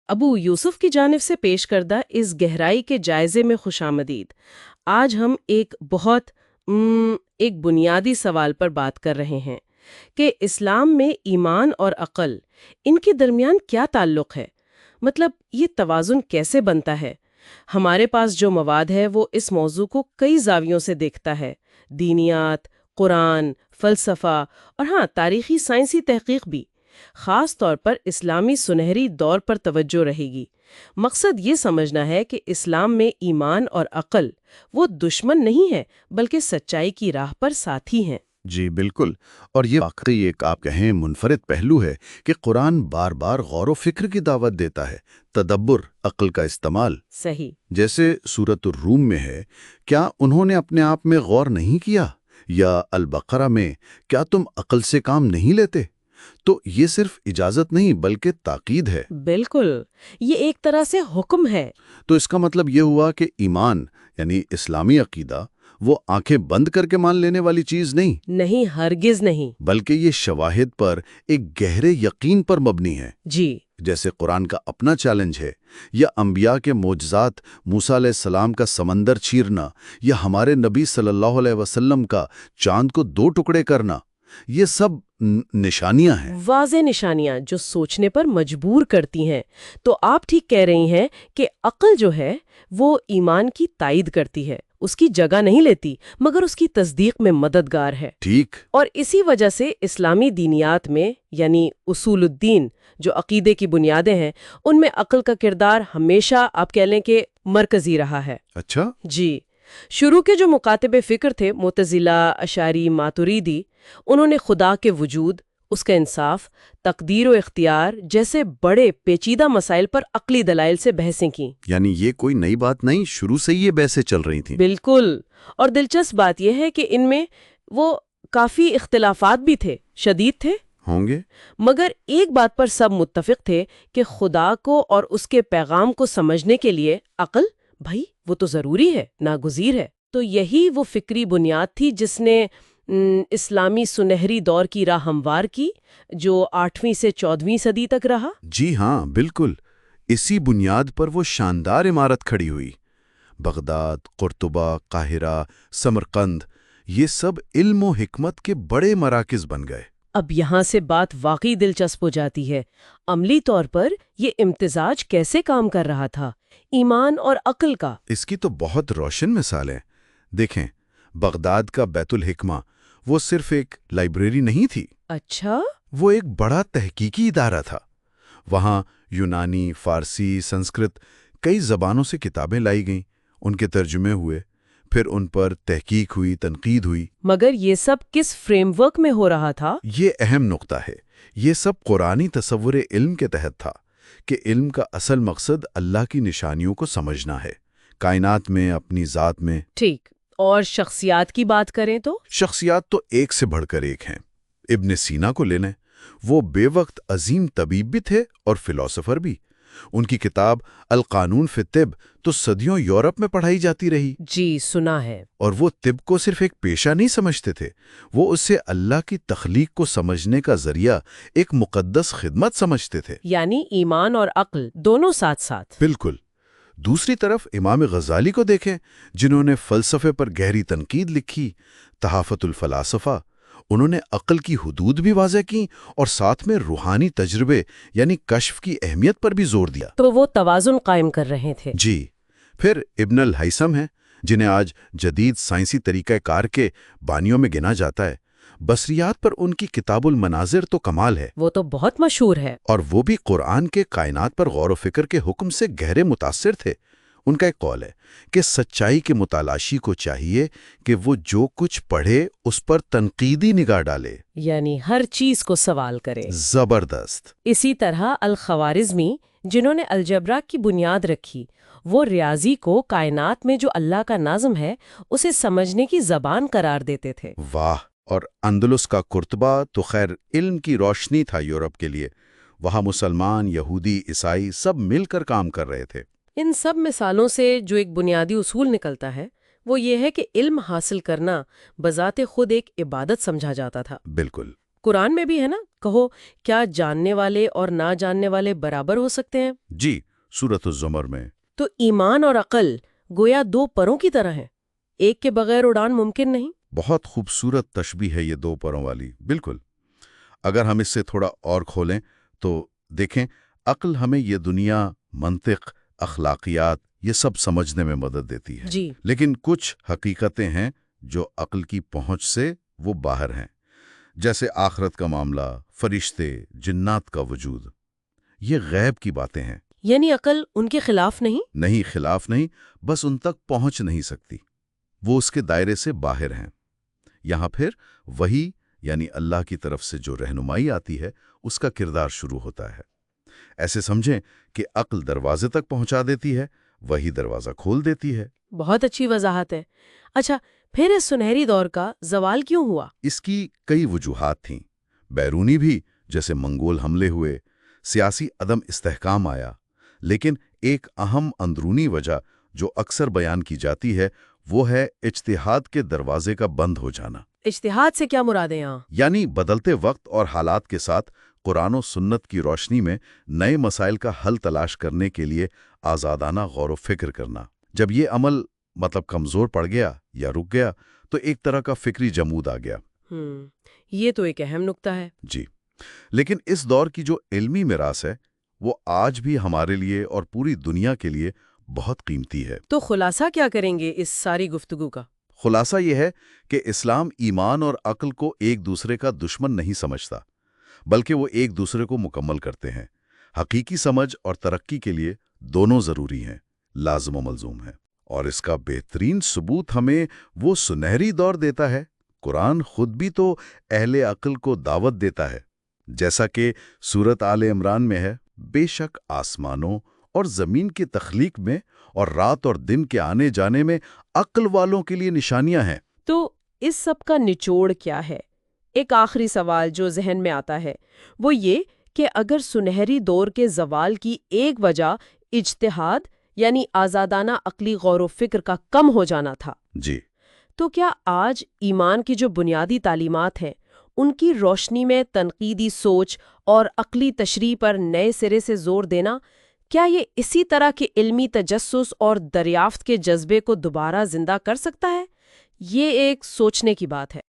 ابو یوسف کی جانب سے پیش کردہ اس گہرائی کے جائزے میں خوش آمدید۔ آج ہم ایک بنیادی سوال پر بات کر رہے ہیں کہ اسلام میں ایمان اور عقل، ان کے درمیان کیا تعلق ہے؟ مطلب یہ توازن کیسے بنتا ہے؟ ہمارے پاس جو مواد ہے وہ اس موضوع کو کئی زاویوں سے دیکھتا ہے، دینیات، قرآن، فلسفہ اور تاریخی سائنسی تحقیق بھی۔ خاص طور پر اسلامی سنہری دور پر توجہ رہے گی۔ مقصد یہ سمجھنا ہے کہ اسلام میں ایمان اور عقل وہ دشمن نہیں ہے بلکہ سچائی کی راہ پر ساتھی ہیں۔ جی بالکل، اور یہ واقعی ایک آپ کہیں منفرد پہلو ہے کہ قرآن بار بار غور و فکر کی دعوت دیتا ہے، تدبر، عقل کا استعمال۔ صحیح۔ جیسے سورۃ الروم میں ہے، کیا انہوں نے اپنے آپ میں غور نہیں کیا؟ یا البقرہ میں، کیا تم عقل سے کام نہیں لیتے؟ تو یہ صرف اجازت نہیں بلکہ تاکید ہے۔ بالکل، یہ ایک طرح سے حکم ہے۔ تو اس کا مطلب یہ ہوا کہ ایمان یعنی اسلامی عقیدہ وہ آنکھیں بند کر کے مان لینے والی چیز نہیں، نہیں، ہرگز نہیں۔ بلکہ یہ شواہد پر ایک گہرے یقین پر مبنی ہے۔ جی، جیسے قرآن کا اپنا چیلنج ہے، یا انبیاء کے معجزات، موسیٰ علیہ السلام کا سمندر چیرنا، یا ہمارے نبی صلی اللہ علیہ وسلم کا چاند کو 2 ٹکڑے کرنا، یہ سب نشانیاں ہیں، واضح نشانیاں جو سوچنے پر مجبور کرتی ہیں۔ تو آپ ٹھیک کہہ رہی ہیں کہ عقل جو ہے وہ ایمان کی تائید کرتی ہے، اس کی جگہ نہیں لیتی مگر اس کی تصدیق میں مددگار ہے۔ ٹھیک۔ اور اسی وجہ سے اسلامی دینیات میں یعنی اصول الدین جو عقیدے کی بنیادیں ہیں، ان میں عقل کا کردار ہمیشہ آپ کہہ لیں کہ مرکزی رہا ہے۔ اچھا؟ جی، شروع کے جو مکاتب فکر تھے، معتزلہ، اشعری، ماتریدی، انہوں نے خدا کے وجود، اس کا انصاف، تقدیر و اختیار جیسے بڑے پیچیدہ مسائل پر عقلی دلائل سے بحثیں کیں۔ یعنی یہ کوئی نئی بات نہیں، شروع سے ہی یہ بحثیں چل رہی تھیں۔ بالکل، اور دلچسپ بات یہ ہے کہ ان میں وہ کافی اختلافات بھی تھے، شدید تھے ہوں گے، مگر ایک بات پر سب متفق تھے کہ خدا کو اور اس کے پیغام کو سمجھنے کے لیے عقل، بھائی وہ تو ضروری ہے، ناگزیر ہے۔ تو یہی وہ فکری بنیاد تھی جس نے اسلامی سنہری دور کی راہ ہموار کی، جو 8ویں سے 14ویں صدی تک رہا۔ جی ہاں بالکل، اسی بنیاد پر وہ شاندار عمارت کھڑی ہوئی۔ بغداد، قرطبہ، قاہرہ، سمرقند، یہ سب علم و حکمت کے بڑے مراکز بن گئے۔ اب یہاں سے بات واقعی دلچسپ ہو جاتی ہے۔ عملی طور پر یہ امتزاج کیسے کام کر رہا تھا، ایمان اور عقل کا؟ اس کی تو بہت روشن مثال ہے۔ دیکھیں، بغداد کا بیت الحکمہ وہ صرف ایک لائبریری نہیں تھی، اچھا، وہ ایک بڑا تحقیقی ادارہ تھا۔ وہاں یونانی، فارسی، سنسکرت کئی زبانوں سے کتابیں لائی گئیں، ان کے ترجمے ہوئے، پھر ان پر تحقیق ہوئی، تنقید ہوئی۔ مگر یہ سب کس فریم ورک میں ہو رہا تھا؟ یہ اہم نقطہ ہے۔ یہ سب قرآنی تصور علم کے تحت تھا کہ علم کا اصل مقصد اللہ کی نشانیوں کو سمجھنا ہے، کائنات میں، اپنی ذات میں۔ ٹھیک، اور شخصیات کی بات کریں تو؟ شخصیات تو ایک سے بڑھ کر ایک ہیں۔ ابن سینا کو لے لیں، وہ بے وقت عظیم طبیب بھی تھے اور فلاسفر بھی۔ ان کی کتاب القانون فی الطب تو صدیوں یورپ میں پڑھائی جاتی رہی۔ جی، سنا ہے۔ اور وہ طب کو صرف ایک پیشہ نہیں سمجھتے تھے، وہ اسے اللہ کی تخلیق کو سمجھنے کا ذریعہ، ایک مقدس خدمت سمجھتے تھے۔ یعنی ایمان اور عقل دونوں ساتھ ساتھ۔ بالکل۔ دوسری طرف امام غزالی کو دیکھیں، جنہوں نے فلسفے پر گہری تنقید لکھی، تحافت الفلاسفہ۔ انہوں نے عقل کی حدود بھی واضح کی اور ساتھ میں روحانی تجربے یعنی کشف کی اہمیت پر بھی زور دیا۔ تو وہ توازن قائم کر رہے تھے۔ جی۔ پھر ابن الہیثم ہیں، جنہیں آج جدید سائنسی طریقہ کار کے بانیوں میں گنا جاتا ہے۔ بصریات پر ان کی کتاب المناظر تو کمال ہے، وہ تو بہت مشہور ہے۔ اور وہ بھی قرآن کے کائنات پر غور و فکر کے حکم سے گہرے متاثر تھے۔ ان کا ایک قول ہے کہ سچائی کے متلاشی کو چاہیے کہ وہ جو کچھ پڑھے اس پر تنقیدی نگاہ ڈالے، یعنی ہر چیز کو سوال کرے۔ زبردست۔ اسی طرح الخوارزمی، جنہوں نے الجبرا کی بنیاد رکھی، وہ ریاضی کو کائنات میں جو اللہ کا نظم ہے اسے سمجھنے کی زبان قرار دیتے تھے۔ واہ۔ اور اندلس کا قرطبہ تو خیر علم کی روشنی تھا یورپ کے لیے۔ وہاں مسلمان، یہودی، عیسائی سب مل کر کام کر رہے تھے۔ ان سب مثالوں سے جو ایک بنیادی اصول نکلتا ہے وہ یہ ہے کہ علم حاصل کرنا بذات خود ایک عبادت سمجھا جاتا تھا۔ بالکل۔ قرآن میں بھی ہے نا، کہو کیا جاننے والے اور نہ جاننے والے برابر ہو سکتے ہیں؟ جی، سورۃ الزمر میں۔ تو ایمان اور عقل گویا دو پروں کی طرح ہیں، ایک کے بغیر اڑان ممکن نہیں۔ بہت خوبصورت تشبیہ ہے یہ دو پروں والی، بالکل۔ اگر ہم اس سے تھوڑا اور کھولیں تو دیکھیں، عقل ہمیں یہ دنیا، منطق، اخلاقیات، یہ سب سمجھنے میں مدد دیتی ہے۔ جی۔ لیکن کچھ حقیقتیں ہیں جو عقل کی پہنچ سے وہ باہر ہیں، جیسے آخرت کا معاملہ، فرشتے، جنات کا وجود۔ یہ غیب کی باتیں ہیں۔ یعنی عقل ان کے خلاف نہیں؟ نہیں، خلاف نہیں، بس ان تک پہنچ نہیں سکتی، وہ اس کے دائرے سے باہر ہیں۔ یہاں پھر وحی یعنی اللہ کی طرف سے جو رہنمائی آتی ہے اس کا کردار شروع ہوتا ہے۔ ایسے سمجھیں کہ عقل دروازے تک پہنچا دیتی ہے، وحی دروازہ کھول دیتی ہے۔ بہت اچھی وضاحت ہے۔ اچھا، پھر اس سنہری دور کا زوال کیوں ہوا؟ اس کی کئی وجوہات تھیں، بیرونی بھی، جیسے منگول حملے ہوئے، سیاسی عدم استحکام آیا، لیکن ایک اہم اندرونی وجہ جو اکثر بیان کی جاتی ہے وہ ہے اجتہاد کے دروازے کا بند ہو جانا۔ اجتہاد سے کیا مراد ہے یہاں؟ یعنی بدلتے وقت اور حالات کے ساتھ قرآن و سنت کی روشنی میں نئے مسائل کا حل تلاش کرنے کے لیے آزادانہ غور و فکر کرنا۔ جب یہ عمل کمزور پڑ گیا یا رک گیا تو ایک طرح کا فکری جمود آ گیا۔ یہ تو ایک اہم نکتہ ہے۔ جی، لیکن اس دور کی جو علمی میراث ہے وہ آج بھی ہمارے لیے اور پوری دنیا کے لیے بہت قیمتی ہے۔ تو خلاصہ کیا کریں گے اس ساری گفتگو کا؟ خلاصہ یہ ہے کہ اسلام ایمان اور عقل کو ایک دوسرے کا دشمن نہیں سمجھتا، بلکہ وہ ایک دوسرے کو مکمل کرتے ہیں۔ حقیقی سمجھ اور ترقی کے لیے دونوں ضروری ہیں، لازم و ملزوم ہیں۔ اور اس کا بہترین ثبوت ہمیں وہ سنہری دور دیتا ہے۔ قرآن خود بھی تو اہل عقل کو دعوت دیتا ہے، جیسا کہ سورۃ آل عمران میں ہے، بے شک آسمانوں اور زمین کی تخلیق میں اور رات اور دن کے آنے جانے میں عقل والوں کے لیے نشانیاں ہیں۔ تو اس سب کا نچوڑ کیا ہے؟ ایک آخری سوال جو ذہن میں آتا ہے وہ یہ کہ اگر سنہری دور کے زوال کی ایک وجہ اجتہاد یعنی آزادانہ عقلی غور و فکر کا کم ہو جانا تھا، جی، تو کیا آج ایمان کی جو بنیادی تعلیمات ہیں ان کی روشنی میں تنقیدی سوچ اور عقلی تشریح پر نئے سرے سے زور دینا، کیا یہ اسی طرح کے علمی تجسس اور دریافت کے جذبے کو دوبارہ زندہ کر سکتا ہے؟ یہ ایک سوچنے کی بات ہے۔